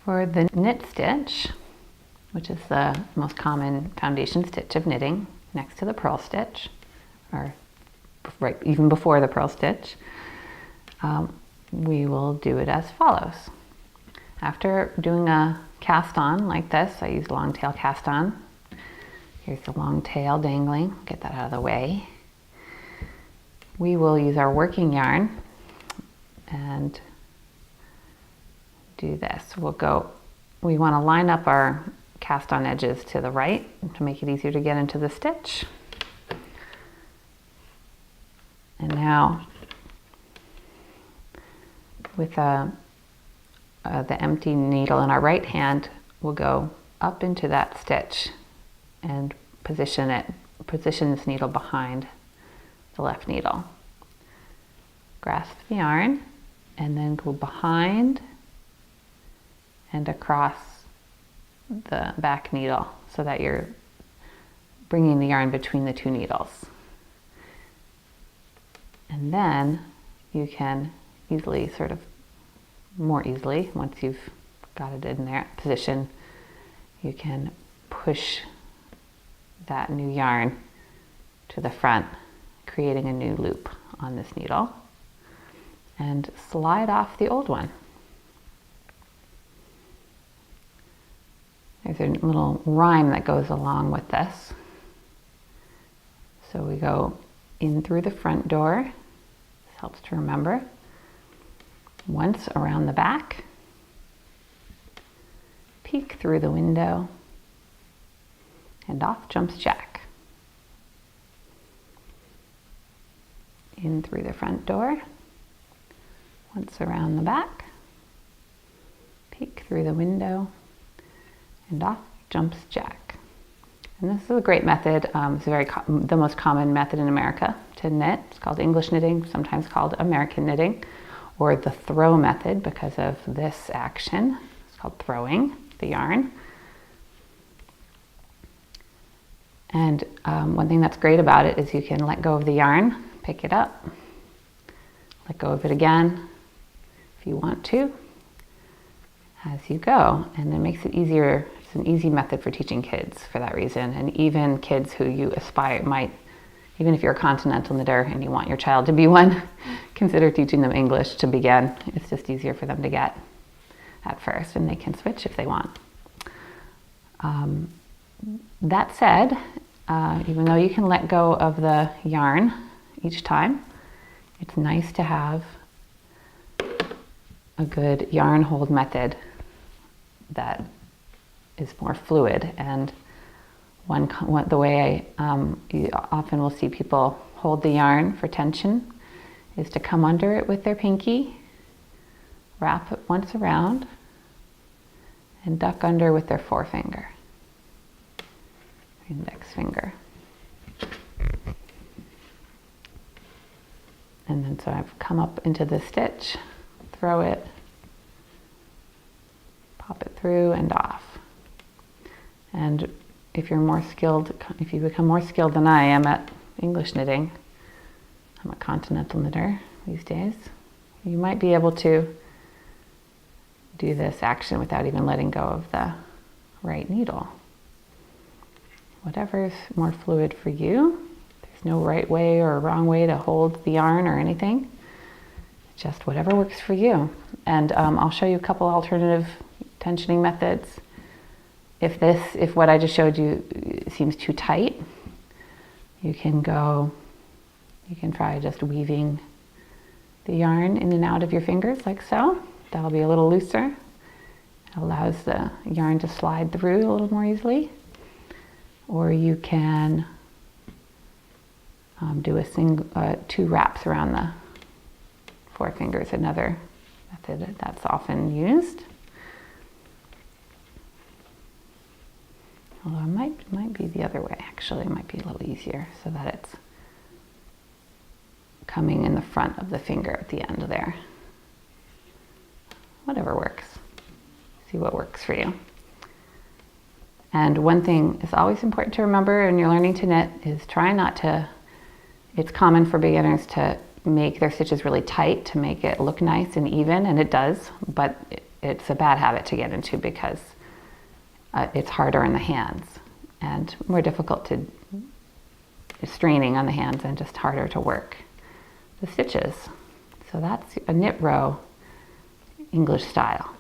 For the knit stitch, which is the most common foundation stitch of knitting, next to the purl stitch, or right even before the purl stitch, we will do it as follows. After doing a cast on like this, I use long tail cast on. Here's the long tail dangling, get that out of the way. We will use our working yarn and do this. We want to line up our cast on edges to the right to make it easier to get into the stitch. And now with the empty needle in our right hand, we'll go up into that stitch and position this needle behind the left needle. Grasp the yarn and then go behind and across the back needle so that you're bringing the yarn between the two needles. And then you can easily, more easily, once you've got it in there position, you can push that new yarn to the front, creating a new loop on this needle, and slide off the old one. There's a little rhyme that goes along with this. So we go in through the front door. This helps to remember. Once around the back. Peek through the window. And off jumps Jack. In through the front door. Once around the back. Peek through the window. And off jumps Jack. And this is a great method. It's the most common method in America to knit. It's called English knitting, sometimes called American knitting, or the throw method because of this action. It's called throwing the yarn. And one thing that's great about it is you can let go of the yarn, pick it up, let go of it again if you want to, as you go, and it makes it easier. It's an easy method for teaching kids for that reason, and even kids who you aspire even if you're a continental knitter and you want your child to be one, consider teaching them English to begin. It's just easier for them to get at first, and they can switch if they want. That said, even though you can let go of the yarn each time, it's nice to have a good yarn hold method that is more fluid. And the way you often will see people hold the yarn for tension is to come under it with their pinky, wrap it once around, and duck under with their forefinger, index finger. And then so I've come up into the stitch, throw it, pop it through and off. And if you become more skilled than I am at English knitting, I'm a continental knitter these days, you might be able to do this action without even letting go of the right needle. Whatever's more fluid for you. There's no right way or wrong way to hold the yarn or anything. Just whatever works for you. And I'll show you a couple alternative tensioning methods. If what I just showed you seems too tight, you can try just weaving the yarn in and out of your fingers like so. That'll be a little looser. It allows the yarn to slide through a little more easily. Or you can do two wraps around the forefingers, another method that's often used. Although it might be the other way, actually. It might be a little easier so that it's coming in the front of the finger at the end there. Whatever works. See what works for you. And one thing is always important to remember when you're learning to knit is it's common for beginners to make their stitches really tight to make it look nice and even, and it does, but it's a bad habit to get into because it's harder in the hands and more difficult to straining on the hands and just harder to work the stitches. So that's a knit row English style.